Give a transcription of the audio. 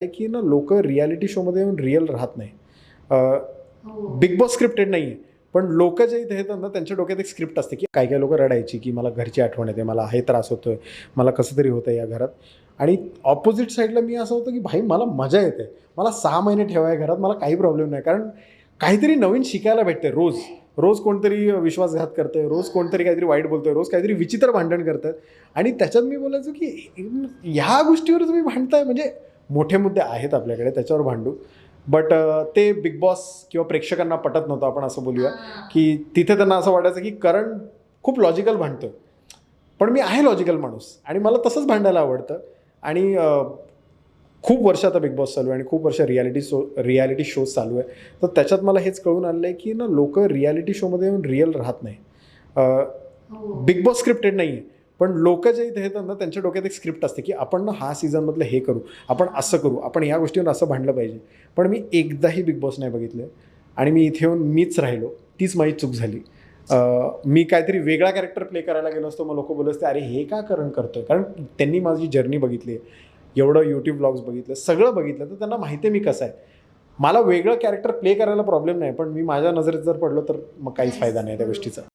की ना लोक रियालिटी शोमध्ये येऊन रिअल राहत नाही. हो. बिग बॉस स्क्रिप्टेड नाही आहे. पण लोक जे इथे येतात ना त्यांच्या डोक्यात एक स्क्रिप्ट असते की काही काही लोक रडायची की मला घरची आठवण येते, मला हे त्रास होतोय, मला कसं तरी होतं या घरात. आणि ऑपोजिट साईडला मी असं होतं की भाई मला मजा येते, मला 6 महिने ठेवाय घरात, मला काही प्रॉब्लेम नाही. कारण काहीतरी नवीन शिकायला भेटते रोज. रोज कोणतरी विश्वासघात करतंय, रोज कोणतरी काहीतरी वाईट बोलतोय, रोज काहीतरी विचित्र भांडण करतं. आणि त्याच्यात मी बोलायचो की ह्या गोष्टीवर तुम्ही भांडताय, म्हणजे मोठे मुद्दे आहेत आपल्याकडे त्याच्यावर भांडू. बट ते बिग बॉस किंवा प्रेक्षकांना पटत नव्हतं, आपण असं बोलूया. की तिथे त्यांना असं वाटायचं की करण खूप लॉजिकल भांडतोय, पण मी आहे लॉजिकल माणूस आणि मला तसंच भांडायला आवडतं. आणि खूप वर्ष आता बिग बॉस चालू आहे आणि खूप वर्ष रियालिटी शोज चालू आहे. तर त्याच्यात मला हेच कळून आलं आहे की ना लोक रियालिटी शोमध्ये येऊन रिअल राहत नाही. हो. बिग बॉस स्क्रिप्टेड नाही आहे. पण लोक जे इथे येतात ना त्यांच्या डोक्यात एक स्क्रिप्ट असते की आपण ना हा सीझनमधलं हे करू, आपण असं करू, आपण या गोष्टीवर असं भांडलं पाहिजे. पण मी एकदाही बिग बॉस नाही बघितलं आणि मी इथे येऊन मीच राहिलो. तीच माझी चूक झाली. मी काहीतरी वेगळा कॅरेक्टर प्ले करायला गेलो असतो, मग लोक बोलत असते अरे हे का करण करतोय. कारण त्यांनी माझी जर्नी बघितली आहे, एवढं यूट्यूब ब्लॉग्स बघितलं, सगळं बघितलं, तर त्यांना माहिती आहे मी कसं आहे. मला वेगळं कॅरेक्टर प्ले करायला प्रॉब्लेम नाही, पण मी माझ्या नजरेत जर पडलो तर मग काहीच फायदा नाही त्या बरोबर. गोष्टीचा.